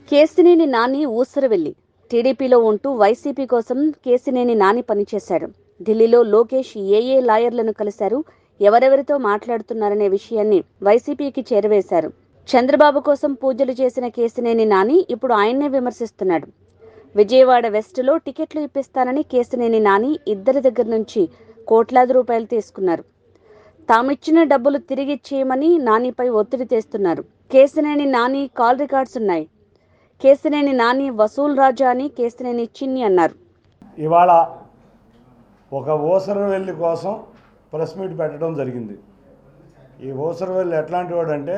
కేశినేని నాని ఊసరవెల్లి టీడీపీలో ఉంటూ వైసీపీ కోసం కేశినేని నాని పనిచేశాడు. ఢిల్లీలో లోకేష్ ఏ లాయర్లను కలిశారు, ఎవరెవరితో మాట్లాడుతున్నారనే విషయాన్ని వైసీపీకి చేరవేశారు. చంద్రబాబు కోసం పూజలు చేసిన కేశినేని నాని ఇప్పుడు ఆయన్నే విమర్శిస్తున్నాడు. విజయవాడ వెస్ట్లో టికెట్లు ఇప్పిస్తానని కేశినేని నాని ఇద్దరి దగ్గర నుంచి కోట్లాది రూపాయలు తీసుకున్నారు. తామిచ్చిన డబ్బులు తిరిగిచ్చేయమని నానిపై ఒత్తిడి తెస్తున్నారు. కేశినేని నాని కాల్ రికార్డ్స్ ఉన్నాయి. కేశినేని నాని వసూల్ రాజా అని కేశినేని చిన్ని అన్నారు. ఇవాళ ఒక ఊసరవెల్లి కోసం ప్రెస్ మీట్ పెట్టడం జరిగింది. ఈ ఊసరవెల్లి ఎట్లాంటి వాడంటే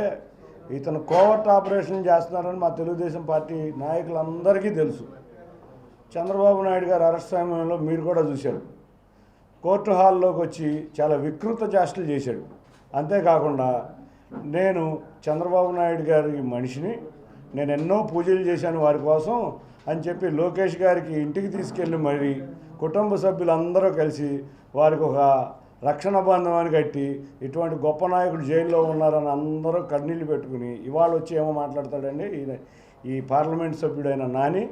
ఇతను కోవర్ట్ ఆపరేషన్ చేస్తున్నారని మా తెలుగుదేశం పార్టీ నాయకులందరికీ తెలుసు. చంద్రబాబు నాయుడు గారు అరెస్ట్ సమయంలో మీరు కూడా చూశారు. కోర్టు హాల్లోకి వచ్చి చాలా వికృత చేష్టలు చేశాడు. అంతేకాకుండా నేను చంద్రబాబు నాయుడు గారి మనిషిని, నేను ఎన్నో పూజలు చేశాను వారి కోసం అని చెప్పి లోకేష్ గారికి ఇంటికి తీసుకెళ్ళి మరి కుటుంబ సభ్యులందరూ కలిసి వారికి ఒక రక్షణ బంధమాన్ని కట్టి ఇటువంటి గొప్ప నాయకుడు జైల్లో ఉన్నారని అందరూ కన్నీళ్ళు పెట్టుకుని ఇవాళ వచ్చి ఏమో మాట్లాడతాడండి. ఈ పార్లమెంట్ సభ్యుడైన నాని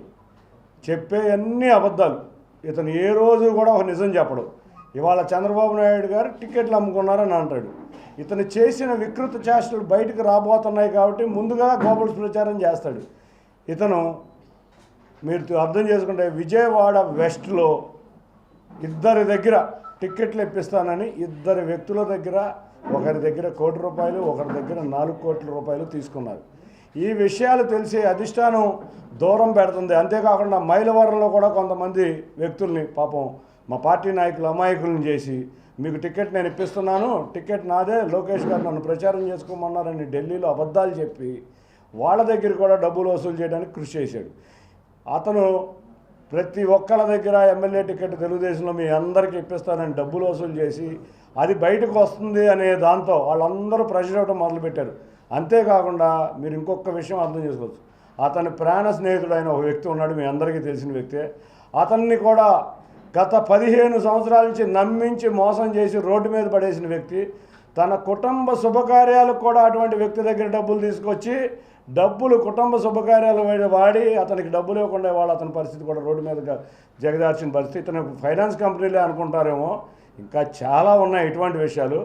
చెప్పే అన్ని అబద్ధాలు. ఇతను ఏ రోజు కూడా ఒక నిజం చెప్పడు. ఇవాళ చంద్రబాబు నాయుడు గారు టికెట్లు అమ్ముకున్నారని అంటాడు. ఇతను చేసిన వికృత చేష్టలు బయటకు రాబోతున్నాయి కాబట్టి ముందుగా గోబల్స్ ప్రచారం చేస్తాడు. ఇతను మీరు అర్థం చేసుకుంటే విజయవాడ వెస్ట్లో ఇద్దరి దగ్గర టిక్కెట్లు ఇప్పిస్తానని ఇద్దరు వ్యక్తుల దగ్గర, ఒకరి దగ్గర ₹1 కోటి, ఒకరి దగ్గర ₹4 కోట్ల తీసుకున్నారు. ఈ విషయాలు తెలిసి అధిష్టానం దూరం పెడుతుంది. అంతేకాకుండా మైలవరంలో కూడా కొంతమంది వ్యక్తుల్ని పాపం మా పార్టీ నాయకులు అమాయకులను చేసి మీకు టికెట్ నేను ఇప్పిస్తున్నాను, టికెట్ నాదే, లోకేష్ గారు నన్ను ప్రచారం చేసుకోమన్నారని ఢిల్లీలో అబద్ధాలు చెప్పి వాళ్ళ దగ్గర కూడా డబ్బులు వసూలు చేయడానికి కృషి చేశాడు. అతను ప్రతి ఒక్కళ్ళ దగ్గర ఎమ్మెల్యే టికెట్ తెలుగుదేశంలో మీ అందరికీ ఇప్పిస్తానని డబ్బులు వసూలు చేసి అది బయటకు వస్తుంది అనే దాంతో వాళ్ళందరూ ప్రెషర్ అవ్వడం మొదలుపెట్టారు. అంతేకాకుండా మీరు ఇంకొక విషయం అర్థం చేసుకోవచ్చు. అతని ప్రాణ స్నేహితుడైన ఒక వ్యక్తి ఉన్నాడు, మీ అందరికీ తెలిసిన వ్యక్తే. అతన్ని కూడా గత 15 సంవత్సరాల నుంచి నమ్మించి మోసం చేసి రోడ్డు మీద పడేసిన వ్యక్తి. తన కుటుంబ శుభకార్యాలకు కూడా అటువంటి వ్యక్తి దగ్గర డబ్బులు తీసుకొచ్చి కుటుంబ శుభకార్యాలు వాడి అతనికి డబ్బులు ఇవ్వకుండా వాళ్ళు అతని పరిస్థితి కూడా రోడ్డు మీద జగదార్చిన పరిస్థితి. ఇతను ఫైనాన్స్ కంపెనీలే అనుకుంటారేమో, ఇంకా చాలా ఉన్నాయి ఇటువంటి విషయాలు.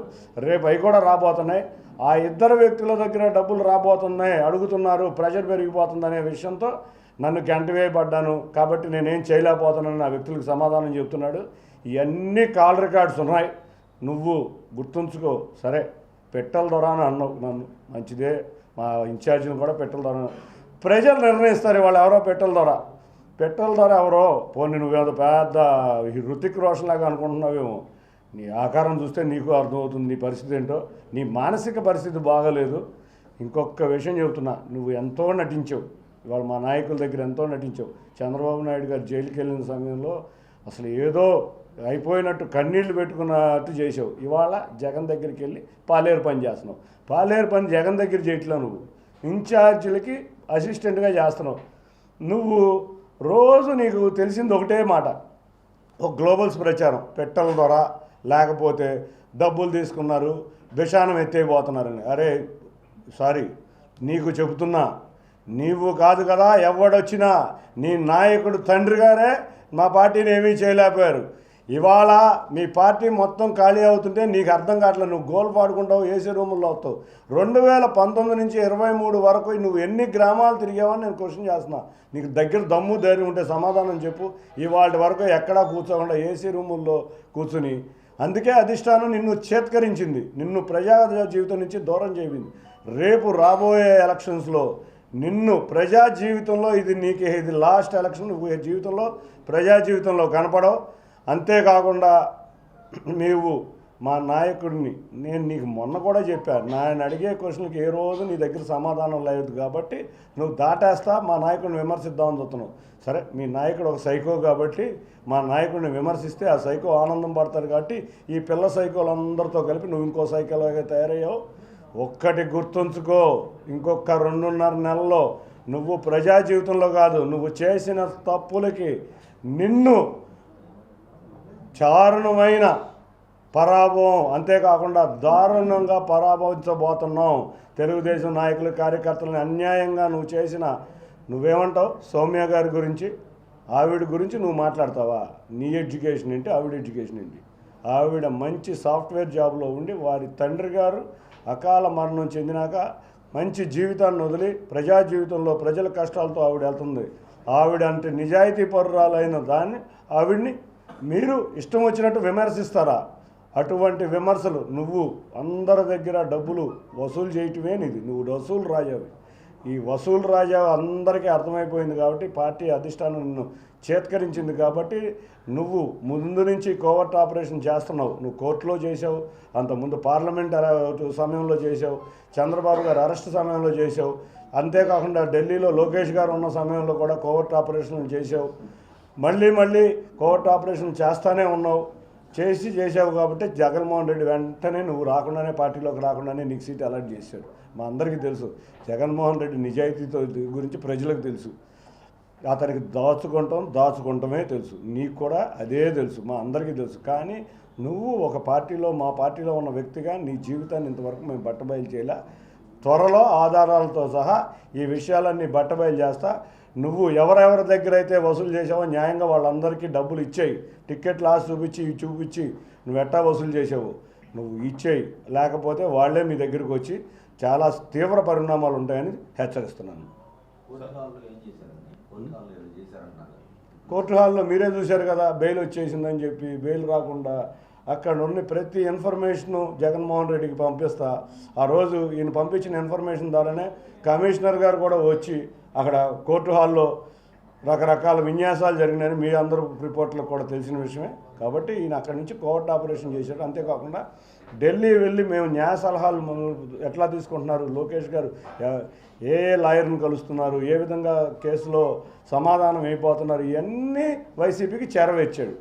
రేపు అవి కూడా రాబోతున్నాయి. ఆ ఇద్దరు వ్యక్తుల దగ్గర డబ్బులు రాబోతున్నాయి, అడుగుతున్నారు, ప్రెషర్ పెరిగిపోతుందనే విషయంతో నన్ను గంటవేయబడ్డాను కాబట్టి నేనేం చేయలేకపోతున్నాను ఆ వ్యక్తులకు సమాధానం చెప్తున్నాడు. ఇవన్నీ కాల్ రికార్డ్స్ ఉన్నాయి, నువ్వు గుర్తుంచుకో. సరే పెట్టెల ద్వారా అన్నావు నన్ను, మంచిదే. మా ఇన్ఛార్జిని కూడా పెట్టెల ద్వారా ప్రజలు నిర్ణయిస్తారు. వాళ్ళు ఎవరో పెట్టెల ద్వారా ఎవరో పోనీ నువ్వేదో పెద్ద హృతిక్ రోషన్ లాగా అనుకుంటున్నావేమో. నీ ఆకారం చూస్తే నీకు అర్థమవుతుంది నీ పరిస్థితి ఏంటో. నీ మానసిక పరిస్థితి బాగలేదు. ఇంకొక విషయం చెబుతున్నా, నువ్వు ఎంతో నటించావు. ఇవాళ మా నాయకుల దగ్గర ఎంతో నటించావు. చంద్రబాబు నాయుడు గారు జైలుకి వెళ్ళిన సమయంలో అసలు ఏదో అయిపోయినట్టు కన్నీళ్లు పెట్టుకున్నట్టు చేసావు. ఇవాళ జగన్ దగ్గరికి వెళ్ళి పాలేరు పని చేస్తున్నావు. పాలేరు పని జగన్ దగ్గర చేయట్లా, నువ్వు ఇన్ఛార్జీలకి అసిస్టెంట్గా చేస్తున్నావు. నువ్వు రోజు నీకు తెలిసింది ఒకటే మాట, ఒక గ్లోబల్స్ ప్రచారం, పెట్టెల ద్వారా లేకపోతే డబ్బులు తీసుకున్నారు, విషానం ఎత్తైపోతున్నారని. అరే సారీ, నీకు చెబుతున్నా, నీవు కాదు కదా ఎవడొచ్చినా నీ నాయకుడు తండ్రి గారే మా పార్టీని ఏమీ చేయలేకపోయారు. ఇవాళ మీ పార్టీ మొత్తం ఖాళీ అవుతుంటే నీకు అర్థం కావట్లేదు. నువ్వు గోల్ పాడుకుంటావు, ఏసీ రూముల్లో అవుతావు. 2019 నుంచి 23 వరకు నువ్వు ఎన్ని గ్రామాలు తిరిగావని నేను క్వశ్చన్ చేస్తున్నా. నీకు దగ్గర దమ్ము ధైర్యం ఉంటే సమాధానం చెప్పు. ఇవాళ వరకు ఎక్కడా కూర్చోకుండా ఏసీ రూముల్లో కూర్చుని, అందుకే అధిష్టానం నిన్ను చేత్కరించింది, నిన్ను ప్రజా జీవితం నుంచి దూరం చేయింది. రేపు రాబోయే ఎలక్షన్స్లో నిన్ను ప్రజా జీవితంలో ఇది లాస్ట్ ఎలక్షన్, నువ్వు జీవితంలో ప్రజా జీవితంలో కనపడవు. అంతేకాకుండా నీవు మా నాయకుడిని, నేను నీకు మొన్న కూడా చెప్పాను, నేను అడిగే క్వశ్చన్కి ఏ రోజు నీ దగ్గర సమాధానం లేదు కాబట్టి నువ్వు దాటేస్తా మా నాయకుడిని విమర్శిద్దామని చూస్తున్నావు. సరే, మీ నాయకుడు ఒక సైకో కాబట్టి మా నాయకుడిని విమర్శిస్తే ఆ సైకో ఆనందం పడతారు కాబట్టి ఈ పిల్ల సైకోలందరితో కలిపి నువ్వు ఇంకో సైకోలాగా తయారయ్యావు. ఒక్కటి గుర్తుంచుకో, ఇంకొక 2.5 నెలల్లో నువ్వు ప్రజా జీవితంలో కాదు, నువ్వు చేసిన తప్పులకి నిన్ను చారుణమైన పరాభవం, అంతేకాకుండా దారుణంగా పరాభవించబోతున్నాం. తెలుగుదేశం నాయకులు కార్యకర్తలను అన్యాయంగా నువ్వు చేసిన నువ్వేమంటావు సౌమ్య గారి గురించి? ఆవిడ గురించి నువ్వు మాట్లాడతావా? నీ ఎడ్యుకేషన్ ఏంటి, ఆవిడ ఎడ్యుకేషన్ ఏంటి? ఆవిడ మంచి సాఫ్ట్వేర్ జాబ్లో ఉండి వారి తండ్రి గారు అకాల మరణం చెందినాక మంచి జీవితాన్ని వదిలి ప్రజా జీవితంలో ప్రజల కష్టాలతో ఆవిడ వెళ్తుంది. ఆవిడ అంటే నిజాయితీ పరురాలైన ఆవిడ్ని మీరు ఇష్టం వచ్చినట్టు విమర్శిస్తారా? అటువంటి విమర్శలు నువ్వు అందరి దగ్గర డబ్బులు వసూలు చేయటమే నీది. నువ్వు వసూలు రాజావి. ఈ వసూలు రాజా అందరికీ అర్థమైపోయింది కాబట్టి పార్టీ అధిష్టానం నిన్ను చేత్కరించింది కాబట్టి నువ్వు ముందు నుంచి కోవర్ట్ ఆపరేషన్ చేస్తున్నావు. నువ్వు కోర్టులో చేసావు, అంతకుముందు పార్లమెంట్ సమయంలో చేసావు, చంద్రబాబు గారు అరెస్ట్ సమయంలో చేసావు, అంతేకాకుండా ఢిల్లీలో లోకేష్ గారు ఉన్న సమయంలో కూడా కోవర్ట్ ఆపరేషన్ చేసావు. మళ్ళీ కోవర్ట్ ఆపరేషన్ చేస్తానే ఉన్నావు. చేసావు కాబట్టి జగన్మోహన్ రెడ్డి వెంటనే నువ్వు రాకుండానే పార్టీలోకి రాకుండానే నీకు సీట్ అలాట్ చేశాడు. మా అందరికీ తెలుసు జగన్మోహన్ రెడ్డి నిజాయితీతో గురించి ప్రజలకు తెలుసు. అతనికి దాచుకుంటమే తెలుసు. నీకు కూడా అదే తెలుసు, మా అందరికీ తెలుసు. కానీ నువ్వు ఒక పార్టీలో, మా పార్టీలో ఉన్న వ్యక్తిగా నీ జీవితాన్ని ఇంతవరకు మేము బట్టబయలు చేయలే. త్వరలో ఆధారాలతో సహా ఈ విషయాలన్నీ బట్టబయలు చేస్తా. నువ్వు ఎవరెవరి దగ్గర అయితే వసూలు చేసావో న్యాయంగా వాళ్ళందరికీ డబ్బులు ఇచ్చేయి. టికెట్లు ఆశ చూపించి నువ్వు ఎట్టా వసూలు చేసావు నువ్వు ఇచ్చేయి. లేకపోతే వాళ్ళే మీ దగ్గరికి వచ్చి చాలా తీవ్ర పరిణామాలు ఉంటాయని హెచ్చరిస్తున్నాను. కోర్టు హాల్లో మీరే చూశారు కదా, బెయిల్ వచ్చేసిందని చెప్పి. బెయిల్ రాకుండా అక్కడ ఉన్న ప్రతి ఇన్ఫర్మేషను జగన్మోహన్ రెడ్డికి పంపిస్తా. ఆ రోజు ఈయన పంపించిన ఇన్ఫర్మేషన్ ద్వారానే కమిషనర్ గారు కూడా వచ్చి అక్కడ కోర్టు హాల్లో రకరకాల విన్యాసాలు జరిగినాయని మీ అందరూ రిపోర్ట్లకు కూడా తెలిసిన విషయమే. కాబట్టి ఈయన అక్కడి నుంచి కోవర్ట్ ఆపరేషన్ చేశాడు. అంతేకాకుండా ఢిల్లీ వెళ్ళి మేము న్యాయ సలహాలు ఎట్లా తీసుకుంటున్నారు, లోకేష్ గారు ఏ లాయర్ని కలుస్తున్నారు, ఏ విధంగా కేసులో సమాధానం అయిపోతున్నారు, ఇవన్నీ వైసీపీకి చేరవేర్చాడు.